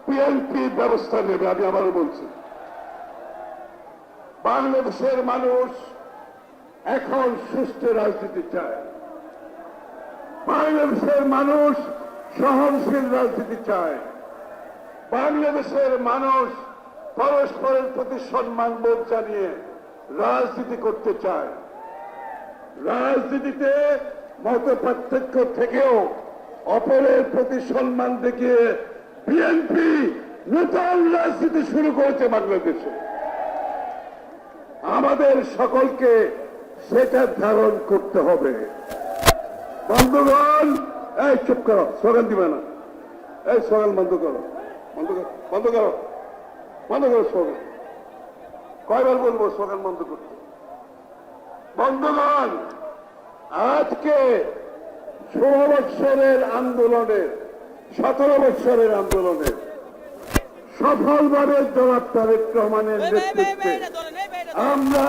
BNP ব্যবস্থা নেবে। আমি আবারও বলছি, বাংলাদেশের মানুষ এখন সুষ্ঠু রাজনীতি চায়। বাংলাদেশের মানুষ সহনশীল রাজনীতি চায়। বাংলাদেশের মানুষ পরস্পরের প্রতি সম্মানবোধ জানিয়ে রাজনীতি করতে চায়। রাজনীতিতে মত পার্থক্য থেকেও অপরের প্রতি সম্মান দেখিয়ে বিএনপি নতুন রাজনীতি শুরু করেছে বাংলাদেশে। আমাদের সকলকে সেটা ধারণ করতে হবে। বন্ধুগণ, এই চুপ করো, স্লোগান দিবে না। এই স্লোগান বন্ধ করো, বন্ধ করো, বন্ধ করো, বন্ধ করো স্লোগান। কয়বার বলবো স্লোগান বন্ধ করতে? বন্ধুগণ, আজকে 16 বৎসরের আন্দোলনের 17 বৎসরের আন্দোলনের সফলভাবে জনাব তারেক রহমানের নেতৃত্বে আমরা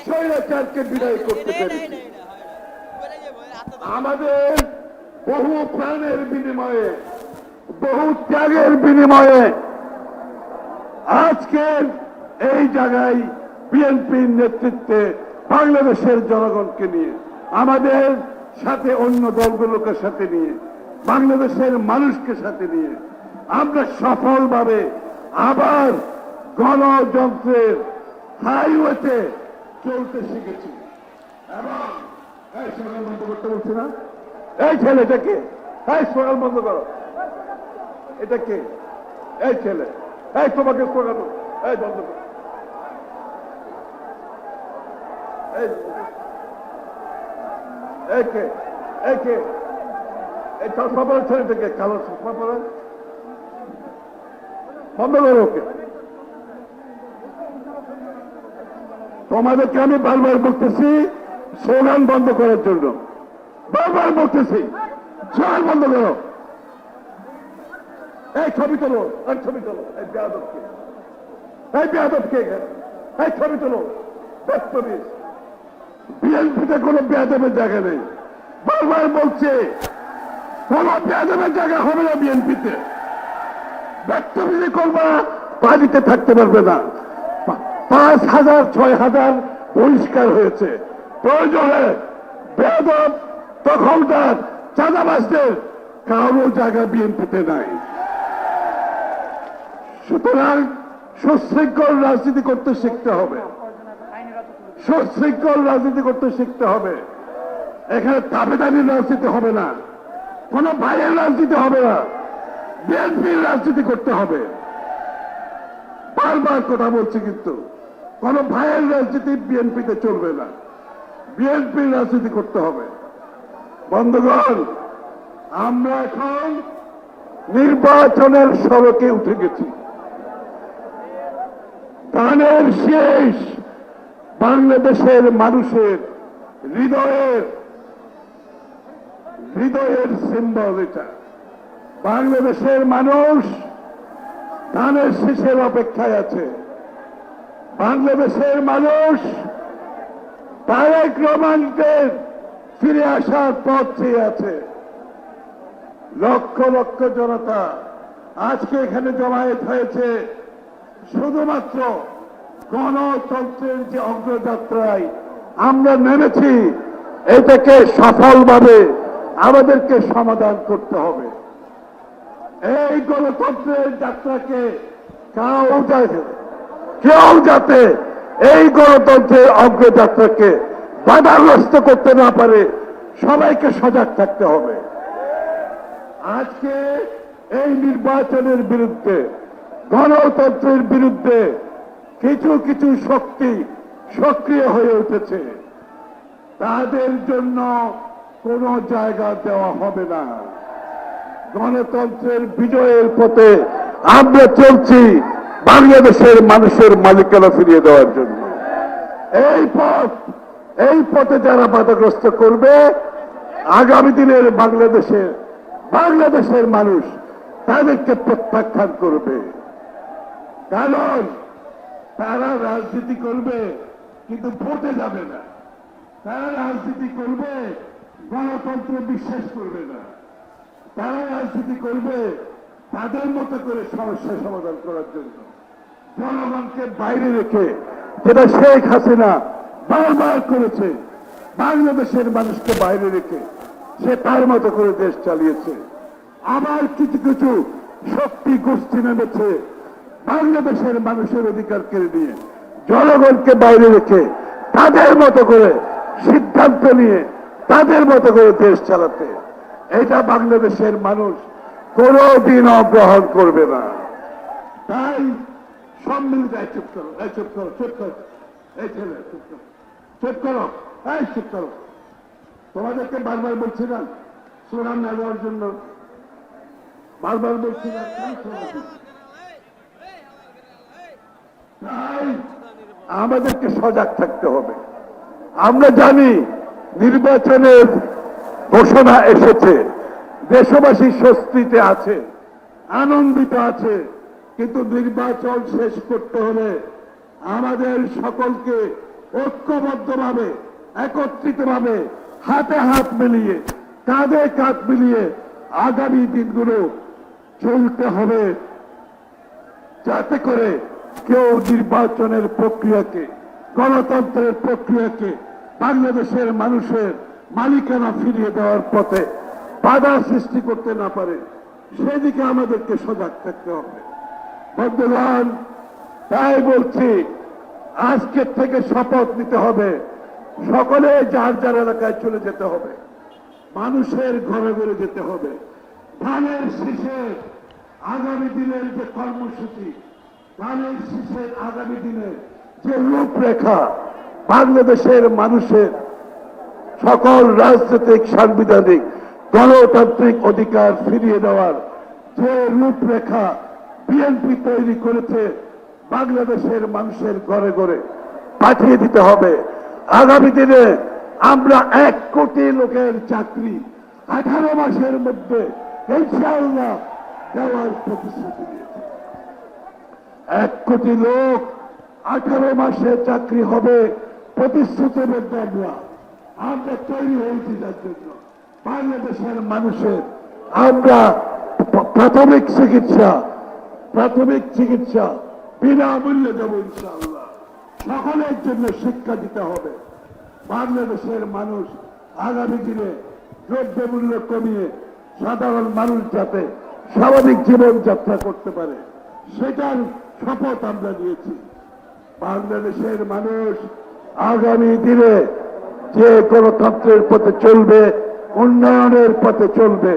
স্বৈরাচারকে বিদায় করতে পেরেছি। আমাদের বহু প্রাণের বিনিময়ে, বহু ত্যাগের বিনিময়ে আজকের এই জায়গায় বিএনপির নেতৃত্বে বাংলাদেশের জনগণকে নিয়ে, আমাদের সাথে অন্য দলগুলোকে সাথে নিয়ে, বাংলাদেশের মানুষকে সাথে নিয়ে আমরা সফলভাবে আবার গণযন্ত্রের হাইওয়েতে চলতে শিখেছি। এবং এই স্লোগান বন্ধ করতে বলছি না? এই ছেলেটাকে, এই স্লোগান বন্ধ করো। এটা কে? এই ছেলে, এই তোমাকে স্লোগান, এই বন্ধ করো। এই চশমা পরে ছেলেটাকে, কালো চশমা পরে, বন্ধ করো ওকে। তোমাদেরকে আমি বারবার বলতেছি স্লোগান বন্ধ করার জন্য, বারবার বলতেছি স্লোগান বন্ধ করো। এই ছবি তোলো, এই ছবি তোলো, এই বেয়াদবকে, এই বেয়াদবকে, এই ছবি তোলো। বিএনপিতে কোনো বেয়াদবের জায়গা নেই। বারবার বলছে কোন বেয়াদবের জায়গা হবে না বিএনপিতে। ব্যক্তবিধি করবা, পার্টিতে থাকতে পারবে না। 5,000 6,000 বহিষ্কার হয়েছে। প্রয়োজনে বেয়াদব, দখলদার, চাঁদাবাজদের কারো জায়গা বিএনপিতে নাই। সুতরাং সুশৃঙ্খল রাজনীতি করতে শিখতে হবে, সুশৃঙ্খল রাজনীতি করতে শিখতে হবে। এখানে দাবিদারির রাজনীতি হবে না, কোন ভাইয়ের রাজনীতি হবে না, বিএনপির রাজনীতি করতে হবে। বারবার কথা বলছি, কিন্তু কোন ভাইয়ের রাজনীতি বিএনপিতে চলবে না, বিএনপির রাজনীতি করতে হবে। বন্ধুগণ, আমরা এখন নির্বাচনের সড়কে উঠে গেছি। ধানের শেষ বাংলাদেশের মানুষের হৃদয়ের সিম্বল এটা। বাংলাদেশের মানুষ ধানের শেষের অপেক্ষায় আছে। বাংলাদেশের মানুষ তারেক রহমানকে ফিরে আসার পথ চেয়ে আছে। লক্ষ লক্ষ জনতা আজকে এখানে জমায়েত হয়েছে শুধুমাত্র গণতন্ত্রের যে অগ্রযাত্রায় আমরা নেমেছি, এটাকে সফলভাবে আমাদেরকে সমাধান করতে হবে। এই গণতন্ত্রের যাত্রাকে কেউ যাতে এই গণতন্ত্রের অগ্রযাত্রাকে বাধাগ্রস্ত করতে না পারে, সবাইকে সজাগ থাকতে হবে। আজকে এই নির্বাচনের বিরুদ্ধে, গণতন্ত্রের বিরুদ্ধে কিছু কিছু শক্তি সক্রিয় হয়ে উঠেছে। তাদের জন্য কোনো জায়গা দেওয়া হবে না। গণতন্ত্রের বিজয়ের পথে আমরা চলছি বাংলাদেশের মানুষের মালিকানা ফিরিয়ে দেওয়ার জন্য। এই পথে যারা বাধাগ্রস্ত করবে, আগামী দিনের বাংলাদেশের মানুষ তাদেরকে প্রত্যাখ্যান করবে। কারণ তারা রাজনীতি করবে কিন্তু ভোটে যাবে না, তারা রাজনীতি করবে গণতন্ত্রে বিশ্বাস করবে না, তারা রাজনীতি করবে তাদের মতো করে সমস্যা সমাধান করার জন্য, জনগণকে বাইরে রেখে, যেটা শেখ হাসিনা বারবার করেছে, বাংলাদেশের মানুষকে বাইরে রেখে সে তার মতো করে দেশ চালিয়েছে। আবার কিছু কিছু শক্তি গোষ্ঠী নেমেছে বাংলাদেশের মানুষের অধিকার কেড়ে নিয়ে, জনগণকে বাইরে রেখে তাদের মতো করে সিদ্ধান্ত নিয়ে তাদের মতো করে দেশ চালাতে। এটা বাংলাদেশের মানুষ কোনদিনও গ্রহণ করবে না। তাই সম্মিলিত চুপ করো, চুপ করো, চুপ করো, এই ছেলে চুপ করো, চুপ করো, এই চুপ করো। তোমাদেরকে বারবার বলছি না সুনাম না দেওয়ার জন্য, বারবার বলছি না। তাই আমাদেরকে সজাগ থাকতে হবে। আমরা জানি নির্বাচনের ঘোষণা এসেছে, দেশবাসী স্বস্তিতে আছে, আনন্দিত আছে, কিন্তু নির্বাচন শেষ করতে হলে আমাদের সকলকে ঐক্যবদ্ধভাবে, একত্রিতভাবে, হাতে হাত মিলিয়ে, কাঁধে কাঁধ মিলিয়ে আগামী দিনগুলো চলতে হবে, যাতে করে কেউ নির্বাচনের প্রক্রিয়াকে, গণতন্ত্রের প্রক্রিয়াকে বাংলাদেশের মানুষের মালিকানা ফিরিয়ে দেওয়ার পথে বাধা সৃষ্টি করতে না পারে, সেদিকে আমাদেরকে সজাগ থাকতে হবে। বন্ধুগণ, তাই বলছি আজকের থেকে শপথ নিতে হবে, সকলে যার যার এলাকায় চলে যেতে হবে, মানুষের ঘরে ঘরে যেতে হবে। ধানের শীষের আগামী দিনের যে কর্মসূচি, ধানের শীষের আগামী দিনের যে রূপরেখা, বাংলাদেশের মানুষের সকল রাজনৈতিক, সাংবিধানিক, গণতান্ত্রিক অধিকার ফিরিয়ে দেওয়ার যে রূপরেখা বিএনপি তৈরি করেছে, বাংলাদেশের মানুষের ঘরে ঘরে পাঠিয়ে দিতে হবে। আগামী দিনে আমরা 1 কোটি লোকের চাকরি 18 মাসের মধ্যে ইনশাআল্লাহ দেওয়ার প্রতিশ্রুতি দিয়েছি। 1 কোটি লোক 18 মাসে চাকরি হবে প্রতিশ্রুতিবদ্ধ। আমরা তৈরি হয়েছি যার জন্য। বাংলাদেশের মানুষের আমরা প্রাথমিক চিকিৎসা বিনামূল্যে দেব ইনশাআল্লাহ। সকলের জন্য শিক্ষা দিতে হবে। বাংলাদেশের মানুষ আগামী দিনে দ্রব্যমূল্য কমিয়ে সাধারণ মানুষ যাতে স্বাভাবিক জীবনযাত্রা করতে পারে, সেটার শপথ আমরা নিয়েছি। বাংলাদেশের মানুষ আগামী দিনে যে গণতন্ত্রের পথে চলবে, উন্নয়নের পথে চলবে,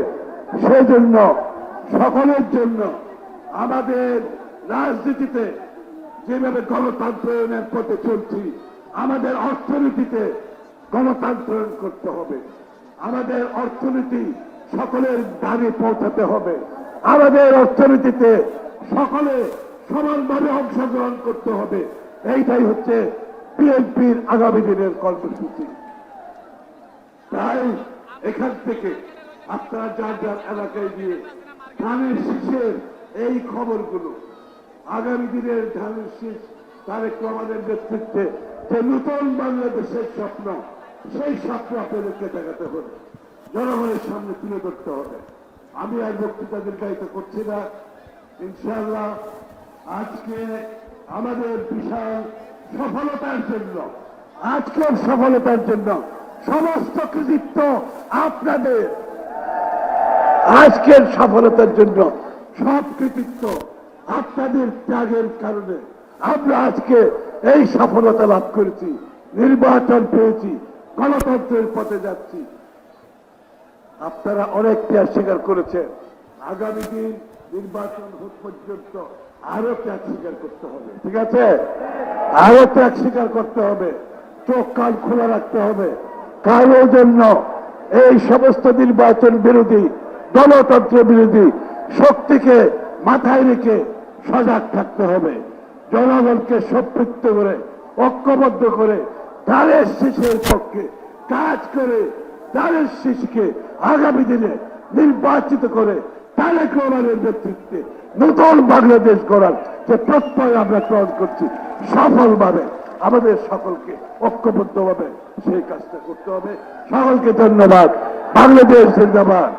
সেজন্য সকলের জন্য আমাদের রাজনীতিতে যেভাবে গণতন্ত্রের পথে চলছি, আমাদের অর্থনীতিতে গণতন্ত্রায়ন করতে হবে। আমাদের অর্থনীতি সকলের দাবি পৌঁছাতে হবে। আমাদের অর্থনীতিতে সকলে সমানভাবে অংশগ্রহণ করতে হবে। এইটাই হচ্ছে বিএনপির আগামী দিনের কর্মসূচি। তাই এখান থেকে আপনারা যার যার এলাকায় গিয়ে ধানের শীষের এই খবরগুলো, আগামী দিনের ধানের শীষ তারেক রহমানের নেতৃত্বে যে নতুন বাংলাদেশের স্বপ্ন, সেই স্বপ্ন আপনাদেরকে দেখাতে হবে, জনগণের সামনে তুলে ধরতে হবে। আমি আর বক্তৃতা দীর্ঘায়িত করছি না। ইনশাআল্লাহ আজকে আমাদের বিশাল সফলতার জন্য, আজকের সফলতার জন্য সমস্ত কৃতিত্ব আপনাদের। আজকের সফলতার জন্য সব কৃতিত্ব আপনাদের ত্যাগের কারণে আমরা আজকে এই সফলতা লাভ করেছি, নির্বাচন পেয়েছি, গণতন্ত্রের পথে যাচ্ছি। আপনারা অনেক ত্যাগ স্বীকার করেছেন। আগামী দিন নির্বাচন হোক পর্যন্ত আরো ত্যাগ স্বীকার করতে হবে। ঠিক আছে, আরো ত্যাগ স্বীকার করতে হবে। চোখ কান খোলা রাখতে হবে। কারোর জন্য এই সমস্ত নির্বাচন বিরোধী, গণতন্ত্র বিরোধী শক্তিকে মাথায় রেখে সজাগ থাকতে হবে। জনগণকে সম্পৃক্ত করে, ঐক্যবদ্ধ করে, ধানের শীষের পক্ষে কাজ করে, ধানের শীষকে আগামী দিনে নির্বাচিত করে তারেক রহমানের নেতৃত্বে নতুন বাংলাদেশ গড়ার যে প্রত্যয় আমরা গ্রহণ করছি, সফলভাবে আমাদের সকলকে ঐক্যবদ্ধভাবে সেই কাজটা করতে হবে। সকলকে ধন্যবাদ। বাংলাদেশ জিন্দাবাদ।